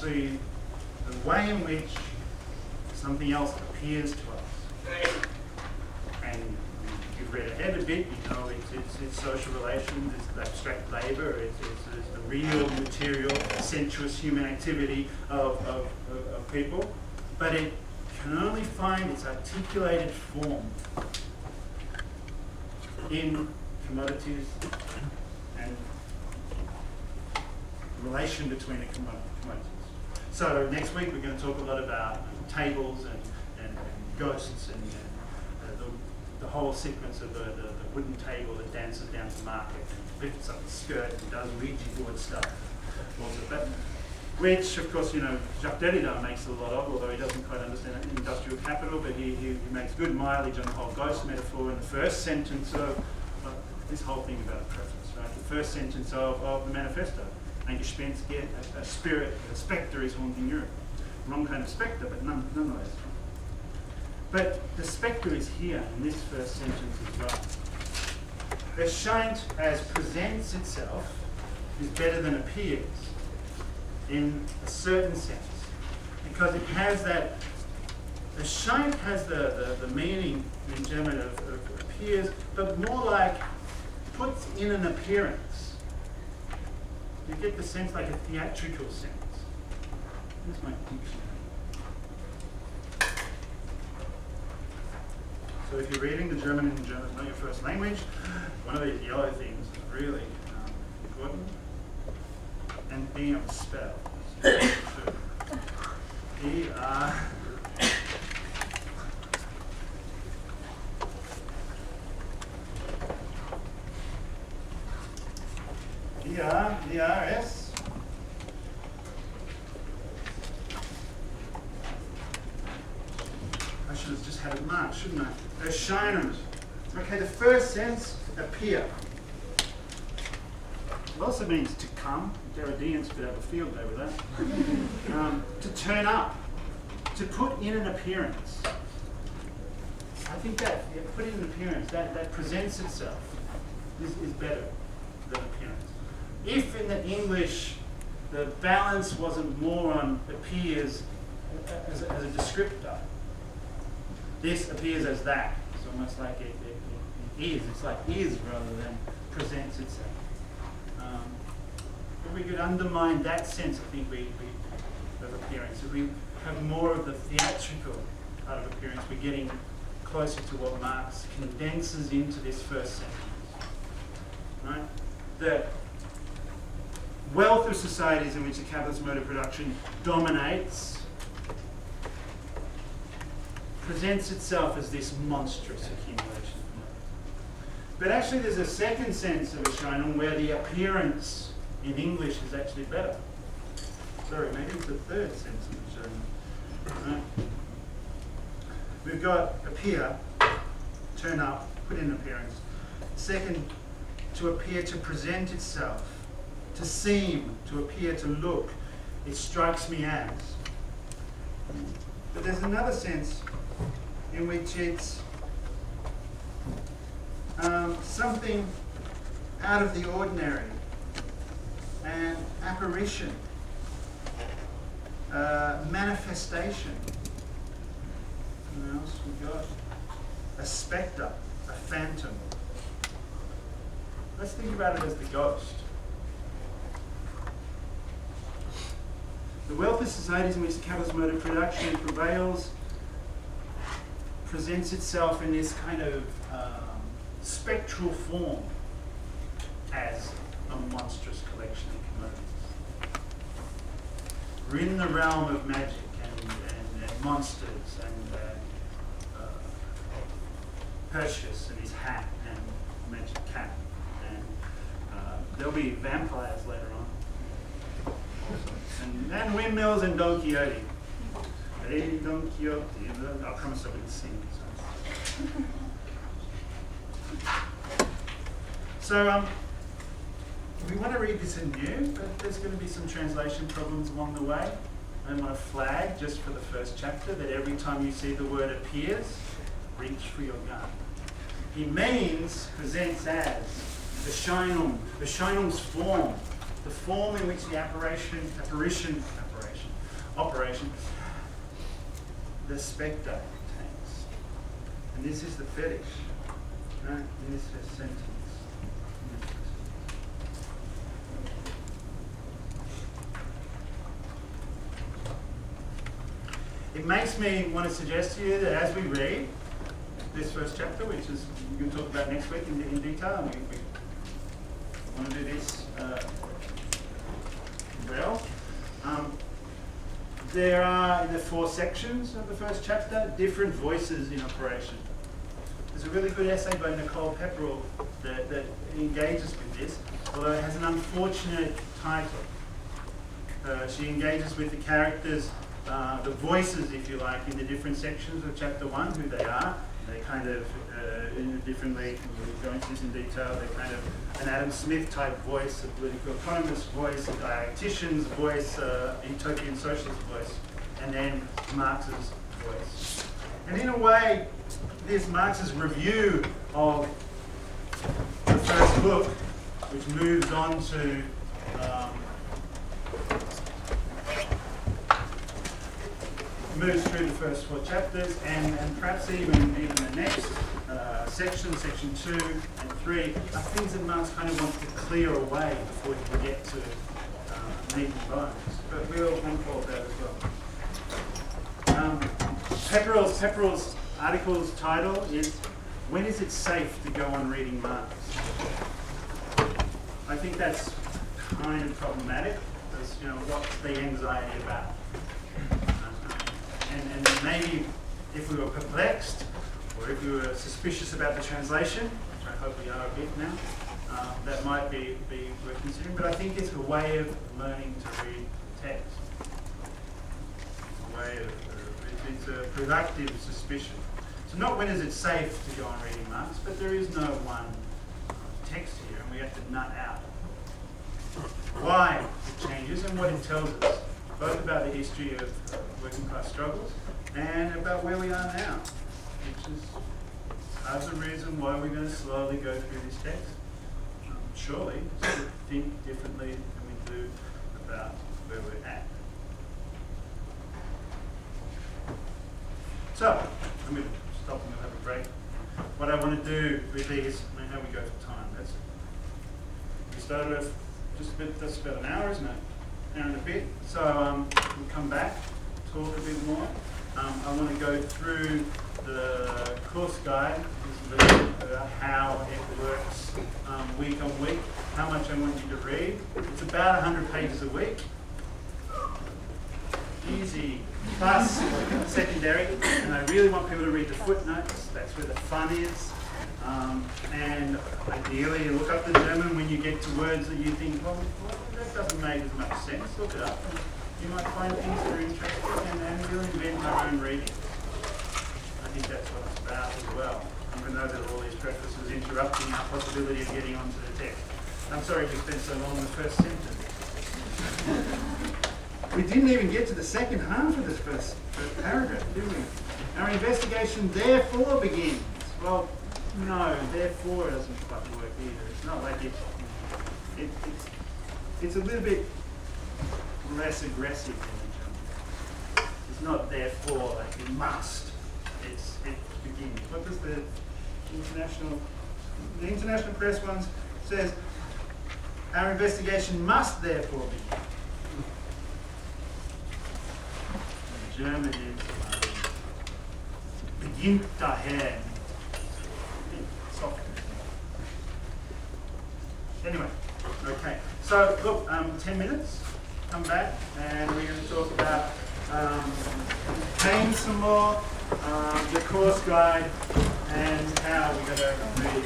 actually the way in which something else appears to us. And you've read ahead a bit, you know, it's social relations, it's abstract labour, it's the real, material, sensuous human activity of people, but it can only find its articulated form in commodities and relation between the commodities. So next week we're going to talk a lot about tables and ghosts and the whole sequence of the wooden table that dances down to market and lifts up the skirt and does Ouija board stuff. But which, of course, you know, Jacques Derrida makes a lot of, although he doesn't quite understand industrial capital, but he makes good mileage on the whole ghost metaphor in the first sentence of this whole thing about a preface, right? The first sentence of the manifesto. Ein Gespenst, a spirit, a spectre is haunting Europe. Wrong kind of spectre, but nonetheless. But the spectre is here in this first sentence as well. Erscheint as presents itself is better than appears in a certain sense, because it has that, erscheint has the meaning in German of appears, but more like puts in an appearance. You get the sense like a theatrical sense. Here's my dictionary. So if you're reading the German and German is not your first language, one of the yellow things is really important. And being able to spell. E-R... E-R-E-R-S. I should have just had it marked, shouldn't I? Erscheinen. Okay, the first sense, appear. It also means to come. Derrideans could have a field day with that. To turn up. To put in an appearance. I think that, put in an appearance, that presents itself is better than appearance. If in the English the balance wasn't more on appears as a descriptor, this appears as that. It's almost like it is. It's like is rather than presents itself. If we could undermine that sense, I think of appearance. If we have more of the theatrical part of appearance, we're getting closer to what Marx condenses into this first sentence. Right? The wealth of societies in which the capitalist mode of production dominates presents itself as this monstrous accumulation of money. But actually there's a second sense of Erscheinung where the appearance in English is actually better. Sorry, maybe it's the third sense of Erscheinung. Right? We've got appear, turn up, put in appearance. Second, to appear, to present itself, to seem, to appear, to look. It strikes me as. But there's another sense in which it's something out of the ordinary, an apparition, manifestation. What else we got? A spectre, a phantom. Let's think about it as the ghost. The wealthy societies in which the capitalist mode of production prevails presents itself in this kind of spectral form as a monstrous collection of commodities. We're in the realm of magic and monsters and Perseus and his hat and magic cat. And there'll be vampires later on. And windmills and Don Quixote. Hey, Don Quixote. I promise I wouldn't sing. So we want to read this anew, but there's going to be some translation problems along the way. I want to flag, just for the first chapter, that every time you see the word appears, reach for your gun. He means, presents as, Erscheinung, Erscheinung's form, the form in which the apparition operation. The spectre tanks. And this is the fetish. Right? In this sentence. It makes me want to suggest to you that as we read this first chapter, which is we're going to talk about next week in detail, and we want to do this well. There are, in the 4 sections of the first chapter, different voices in operation. There's a really good essay by Nicole Pepperell that engages with this, although it has an unfortunate title. She engages with the characters, the voices, if you like, in the different sections of chapter 1, who they are. They kind of, differently, we'll go into this in detail, they're kind of an Adam Smith type voice, a political economist voice, a dialectician's voice, a utopian socialist voice, and then Marx's voice. And in a way, this Marx's review of the first book, which moves on to moves through the first 4 chapters, and perhaps even the next section 2 and 3, are things that Marx kind of wants to clear away before he can get to meat and bones. But we'll unfold that as well. Pepperell's article's title is "When is it safe to go on reading Marx?" I think that's kind of problematic, because what's the anxiety about? And maybe if we were perplexed, or if we were suspicious about the translation, which I hope we are a bit now, that might be worth considering. But I think it's a way of learning to read text. It's a productive suspicion. So not when is it safe to go on reading Marx, but there is no one text here, and we have to nut out why it changes and what it tells us, both about the history of working class struggles and about where we are now, which is part of the reason why we're going to slowly go through this text. Surely, to think differently than we do about where we're at. So, I'm going to stop and we'll have a break. What I want to do with these, how we go for time. We started off that's about an hour, isn't it? An hour and a bit. So we'll come back, talk a bit more. I want to go through the course guide, how it works week on week, how much I want you to read. It's about 100 pages a week. Easy, plus secondary, and I really want people to read the footnotes. That's where the fun is. And ideally, look up the German when you get to words that you think, well, that doesn't make as much sense. Look it up. You might find things that are interesting, and you'll invent our own reading. I think that's what it's about as well. Even though that all these prefaces interrupting our possibility of getting onto the text. I'm sorry we spent so long on the first sentence. We didn't even get to the second half of this first paragraph, did we? Our investigation therefore begins. Well, no, therefore doesn't quite work either. It's not like it's a little bit less aggressive than the German. It's not therefore like it must. It begins. What does the international press ones says? Our investigation must therefore begin. The German is beginnt daher. Soft. Anyway, okay. So look, 10 minutes. Come back, and we're going to talk about paying some more, the course guide, and how we're going to read